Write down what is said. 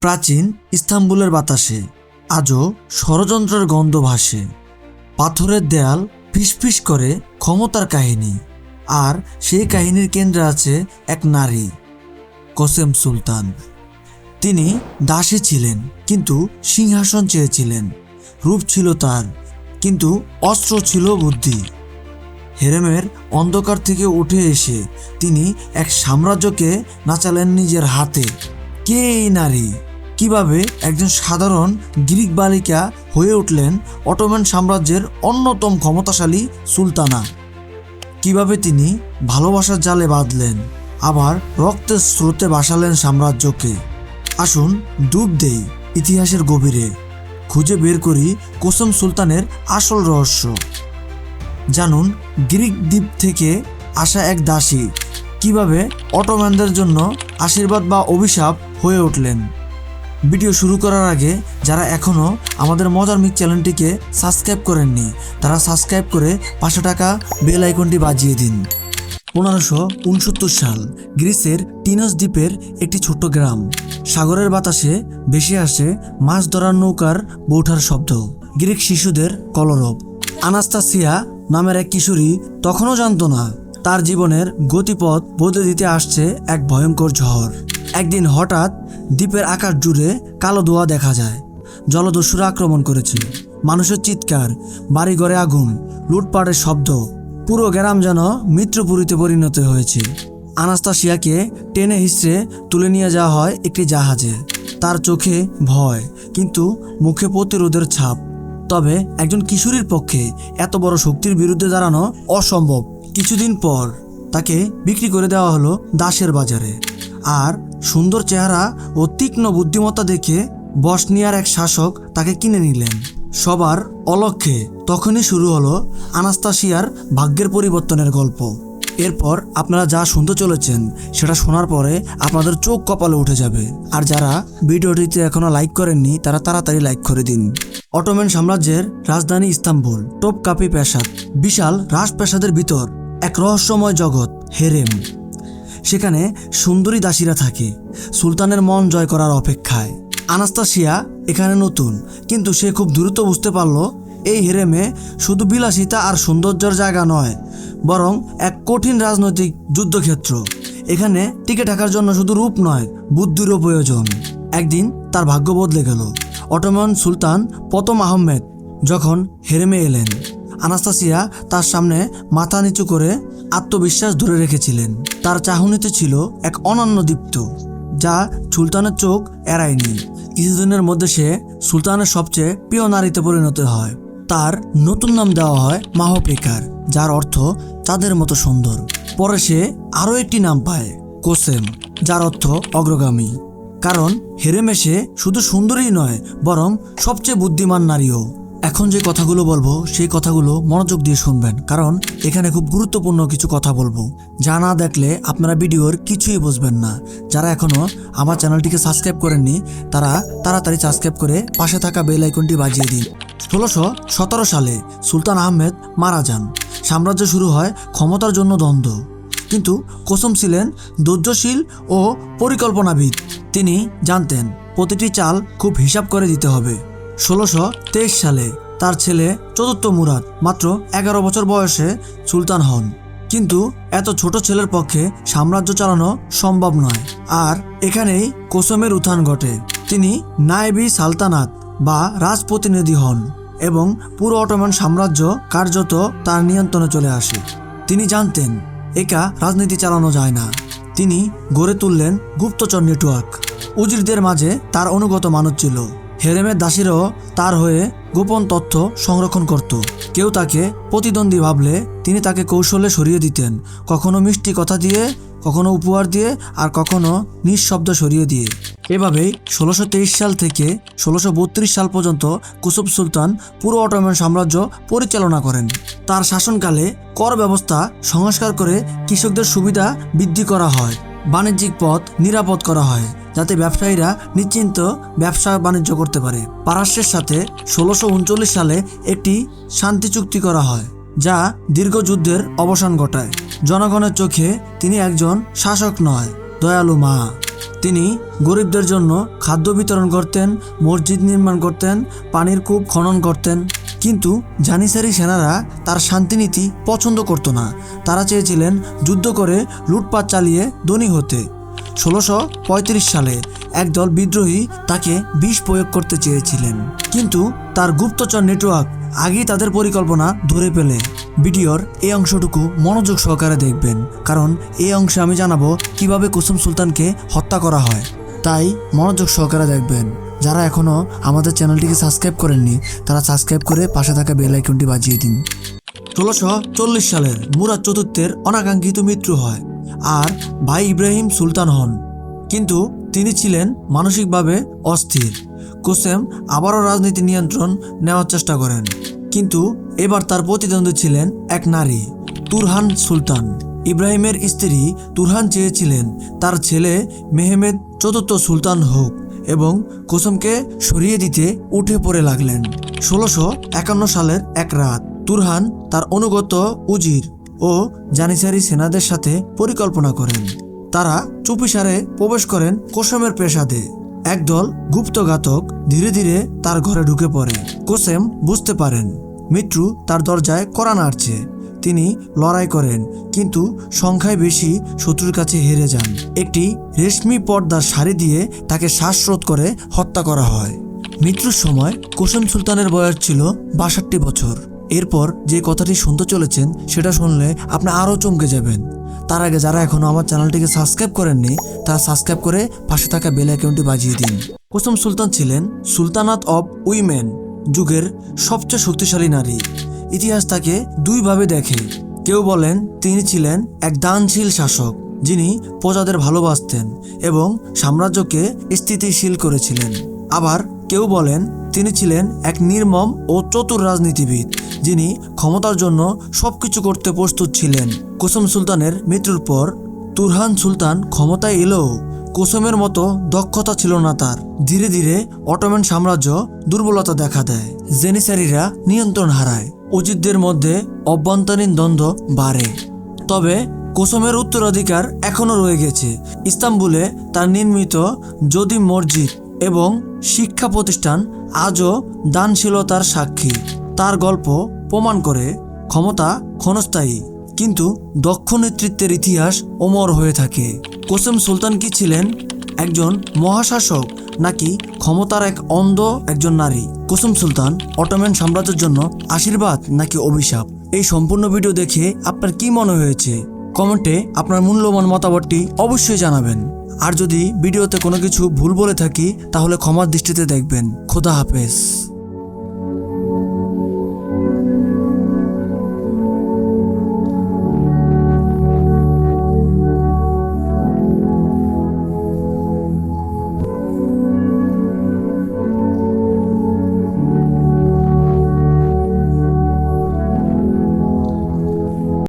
প্রাচীন ইস্তাম্বুলের বাতাসে আজও ষড়যন্ত্রের গন্ধ ভাসে। পাথরের দেয়াল ফিসফিস করে ক্ষমতার কাহিনী, আর সেই কাহিনীর কেন্দ্রে আছে এক নারী, কোসেম সুলতান। তিনি দাসী ছিলেন, কিন্তু সিংহাসন চেয়েছিলেন। রূপ ছিল তার, কিন্তু অস্ত্র ছিল বুদ্ধি। হেরেমের অন্ধকার থেকে উঠে এসে তিনি এক সাম্রাজ্যকে নাচালেন নিজের হাতে। কে এই নারী? কিভাবে একজন সাধারণ গ্রিক বালিকা হয়ে উঠলেন অটোমান সাম্রাজ্যের অন্যতম ক্ষমতাশালী সুলতানা? কিভাবে তিনি ভালোবাসার জালে বাঁধলেন, আবার রক্তের স্রোতে ভাসালেন সাম্রাজ্যকে? আসুন ডুব দেই ইতিহাসের গভীরে, খুঁজে বের করি কোসেম সুলতানের আসল রহস্য। জানুন গ্রিক দ্বীপ থেকে আসা এক দাসী কিভাবে অটোম্যানদের জন্য আশীর্বাদ বা অভিশাপ হয়ে উঠলেন। ভিডিও শুরু করার আগে যারা এখনও আমাদের মজার মিক চ্যানেলটিকে সাবস্ক্রাইব করেননি, তারা সাবস্ক্রাইব করে পাশে থাকা বেল আইকনটি বাজিয়ে দিন। 1569 সাল, গ্রিসের টিনস দ্বীপের একটি ছোট্ট গ্রাম। সাগরের বাতাসে ভেসে আসে মাছ ধরার নৌকার বৌঠার শব্দ, গ্রিক শিশুদের কলরব। আনাস্তাসিয়া নামের এক কিশোরী তখনও জানত না তার জীবনের গতিপথ বদলে দিতে আসছে এক ভয়ঙ্কর ঝড়। একদিন হঠাৎ দ্বীপের আকাশ জুড়ে কালো ধোঁয়া দেখা যায়। জলদস্যুরা আক্রমণ করেছে। মানুষের চিৎকার, বাড়িঘরে আগুন, লুটপাটের শব্দ। পুরো গ্রাম যেন মৃত্যুপুরীতে পরিণত হয়েছে। আনাস্তাসিয়াকে টেনে হিঁচড়ে তুলে নিয়ে যাওয়া হয় একটি জাহাজে। তার চোখে ভয়, কিন্তু মুখে প্রতিরোধের ছাপ। তবে একজন কিশোরীর পক্ষে এত বড় শক্তির বিরুদ্ধে দাঁড়ানো অসম্ভব। কিছুদিন পর তাকে বিক্রি করে দেওয়া হলো দাসের বাজারে। আর সুন্দর চেহারা ও তীক্ষ্ণ বুদ্ধিমত্তা দেখে বসনিয়ার এক শাসক তাকে কিনে নিলেন। সবার অলক্ষ্যে তখনই শুরু হলো আনাস্তাসিয়ার ভাগ্যের পরিবর্তনের গল্প। এরপর আপনারা যা শুনতে চলেছেন সেটা শোনার পরে আপনাদের চোখ কপালে উঠে যাবে। আর যারা ভিডিওটিতে এখনো লাইক করেননি তারা তাড়াতাড়ি লাইক করে দিন। অটোমান সাম্রাজ্যের রাজধানী ইস্তাম্বুল, টোপকাপি প্রাসাদ। বিশাল রাজপ্রাসাদের ভিতর এক রহস্যময় জগৎ, হেরেম। সেখানে সুন্দরী দাসীরা থাকে, সুলতানের মন জয় করার অপেক্ষায়। আনাস্তাসিয়া এখানে নতুন, কিন্তু সে খুব দ্রুত বুঝতে পারল এই হেরেমে শুধু বিলাসিতা আর সৌন্দর্যের জায়গা নয়, বরং এক কঠিন রাজনৈতিক যুদ্ধক্ষেত্র। এখানে টিকে থাকার জন্য শুধু রূপ নয়, বুদ্ধিরও প্রয়োজন। একদিন তার ভাগ্য বদলে গেল। অটোমান সুলতান প্রথম আহমেদ যখন হেরেমে এলেন, আনাস্তাসিয়া তার সামনে মাথা নিচু করে আত্মবিশ্বাস ধরে রেখেছিলেন। তার চাহনিতে ছিল এক অনন্য দীপ্ত, যা সুলতানের চোখ এড়ায়নি। কিছুদিনের মধ্যে সে সুলতানের সবচেয়ে প্রিয় নারীতে পরিণত হয়। তার নতুন নাম দেওয়া হয় মাহপেকার, যার অর্থ চাঁদের মতো সুন্দর। পরে সে আরও একটি নাম পায়, কোসেম, যার অর্থ অগ্রগামী। কারণ হেরেমে সে শুধু সুন্দরী নয়, বরং সবচেয়ে বুদ্ধিমান নারীও। এখন যে কথাগুলো বলবো সেই কথাগুলো মনোযোগ দিয়ে শুনবেন, কারণ এখানে খুব গুরুত্বপূর্ণ কিছু কথা বলবো, যা না দেখলে আপনারা ভিডিওর কিছুই বুঝবেন না। যারা এখনো আমার চ্যানেলটিকে সাবস্ক্রাইব করেননি তারা তাড়াতাড়ি সাবস্ক্রাইব করে পাশে থাকা বেল আইকনটি বাজিয়ে দিন। 1617 সালে সুলতান আহমেদ মারা যান। সাম্রাজ্য শুরু হয় ক্ষমতার জন্য দ্বন্দ্ব, কিন্তু কোসেম ছিলেন ধৈর্যশীল ও পরিকল্পনাবিদ। তিনি জানতেন প্রতিটি চাল খুব হিসাব করে দিতে হবে। 1623 সালে তার ছেলে চতুর্থ মুরাদ মাত্র 11 বছর বয়সে সুলতান হন। কিন্তু এত ছোট ছেলের পক্ষে সাম্রাজ্য চালানো সম্ভব নয়। আর এখানেই কোসেমের উত্থান ঘটে। তিনি নায়েবি সালতানাত বা রাজপ্রতিনিধি হন এবং পুরো অটোমান সাম্রাজ্য কার্যত তার নিয়ন্ত্রণে চলে আসে। তিনি জানতেন একা রাজনীতি চালানো যায় না। তিনি গড়ে তুললেন গুপ্তচর নেটওয়ার্ক। উজিরদের মাঝে তার অনুগত মানুষ ছিল। হেরেমের দাসীরাও তার হয়ে গোপন তথ্য সংরক্ষণ করত। কেউ তাকে প্রতিদ্বন্দ্বী ভাবলে তিনি তাকে কৌশলে সরিয়ে দিতেন, কখনো মিষ্টি কথা দিয়ে, কখনো উপহার দিয়ে, আর কখনো নিঃশব্দ সরিয়ে দিয়ে। এভাবেই 1623 সাল থেকে 1632 সাল পর্যন্ত কোসেম সুলতান পুরো অটোমান সাম্রাজ্য পরিচালনা করেন। তার শাসনকালে কর ব্যবস্থা সংস্কার করে কৃষকদের সুবিধা বৃদ্ধি করা হয়। বাণিজ্যিক পথ নিরাপদ করা হয়, যাতে ব্যবসায়ীরা নিশ্চিন্ত ব্যবসা বাণিজ্য করতে পারে। পারস্যের সাথে 1639 সালে একটি শান্তি চুক্তি করা হয়, যা দীর্ঘ যুদ্ধের অবসান ঘটায়। জনগণের চোখে তিনি একজন শাসক নয়, দয়ালু মা। তিনি গরিবদের জন্য খাদ্য বিতরণ করতেন, মসজিদ নির্মাণ করতেন, পানির কূপ খনন করতেন। কিন্তু জানিসারি সেনারা তার শান্তিনীতি পছন্দ করত না। তারা চেয়েছিলেন যুদ্ধ করে লুটপাট চালিয়ে ধনী হতে। 1635 সালে একদল বিদ্রোহী তাকে বিষ প্রয়োগ করতে চেয়েছিলেন, কিন্তু তার গুপ্তচর নেটওয়ার্ক আগেই তাদের পরিকল্পনা ধরে ফেলে। ভিডিওর এই অংশটুকু মনোযোগ সহকারে দেখবেন, কারণ এই অংশে আমি জানাবো কিভাবে কুসুম সুলতানকে হত্যা করা হয়। তাই মনোযোগ সহকারে দেখবেন। যারা এখনও আমাদের চ্যানেলটিকে সাবস্ক্রাইব করেননি তারা সাবস্ক্রাইব করে পাশে থাকা বেল আইকনটি বাজিয়ে দিন। 1640 সালের মুরাদ চতুর্থের অনাকাঙ্ক্ষিত মৃত্যু হয় আর ভাই ইব্রাহিম সুলতান হন, কিন্তু তিনি ছিলেন মানসিকভাবে অস্থির। কোসেম আবারও রাজনীতি নিয়ন্ত্রণ নেওয়ার চেষ্টা করেন, কিন্তু এবার তার প্রতিদ্বন্দ্বী ছিলেন এক নারী, তুরহান সুলতান। ইব্রাহিমের স্ত্রী তুরহান চেয়েছিলেন তার ছেলে মেহমেদ চতুর্থ সুলতান হোক এবং কোসেমকে সরিয়ে দিতে উঠে পড়ে লাগলেন। 1651 সালের এক রাত তুরহান তার অনুগত উজির ও জানিসারি সেনাদের সাথে পরিকল্পনা করেন। তারা চুপিসারে প্রবেশ করেন কোসেমের প্রাসাদে। একদল গুপ্তঘাতক ধীরে ধীরে তার ঘরে ঢুকে পড়ে। কোসেম বুঝতে পারেন মৃত্যু তার দরজায় কড়া নাড়ছে। তিনি লড়াই করেন, কিন্তু সংখ্যায় বেশি শত্রুর কাছে হেরে যান। একটি রেশমি পর্দার শাড়ি দিয়ে তাকে শ্বাসরোধ করে হত্যা করা হয়। মৃত্যুর সময় কোসেম সুলতানের বয়স ছিল 62 বছর। এরপর যে কথাটি শুনতে চলেছেন সেটা শুনলে আপনি আরও চমকে যাবেন। তার আগে যারা এখনও আমার চ্যানেলটিকে সাবস্ক্রাইব করেননি তারা সাবস্ক্রাইব করে পাশে থাকা বেল আইকনটি বাজিয়ে দিন। কোসেম সুলতান ছিলেন সুলতানাত অব উইমেন যুগের সবচেয়ে শক্তিশালী নারী। ইতিহাস তাকে দুইভাবে দেখে। কেউ বলেন তিনি ছিলেন এক দানশীল শাসক যিনি প্রজাদের ভালোবাসতেন এবং সাম্রাজ্যকে স্থিতিশীল করেছিলেন। আবার কেউ বলেন তিনি ছিলেন এক নির্মম ও চতুর রাজনীতিবিদ যিনি ক্ষমতার জন্য সবকিছু করতে প্রস্তুত ছিলেন। কোসেম সুলতানের মৃত্যুর পর তুরহান সুলতান ক্ষমতায় এলেও কোসেমের মতো দক্ষতা ছিল না তার। ধীরে ধীরে অটোমান সাম্রাজ্য দুর্বলতা দেখা দেয়, জেনিসারিরা নিয়ন্ত্রণ হারায়, উজিরদের মধ্যে অভ্যন্তরীণ দ্বন্দ্ব বাড়ে। তবে কোসেমের উত্তরাধিকার এখনও রয়ে গেছে। ইস্তাম্বুলে তার নির্মিত জদি মসজিদ এবং শিক্ষা প্রতিষ্ঠান আজও দানশীলতার সাক্ষী। তার গল্প প্রমাণ করে ক্ষমতা ক্ষণস্থায়ী, কিন্তু দক্ষ নেতৃত্বের ইতিহাস অমর হয়ে থাকে। কোসেম সুলতান কি ছিলেন একজন মহাশাসক নাকি ক্ষমতার এক অন্ধ একজন নারী? কোসেম সুলতান অটোমান সাম্রাজ্যের জন্য আশীর্বাদ নাকি অভিশাপ? এই সম্পূর্ণ ভিডিও দেখে আপনার কি মনে হয়েছে কমেন্টে আপনার মূল্যবান মতামতটি অবশ্যই জানাবেন। আর যদি ভিডিওতে কোনো কিছু ভুল বলে থাকি তাহলে ক্ষমার দৃষ্টিতে দেখবেন। খোদা হাফেজ।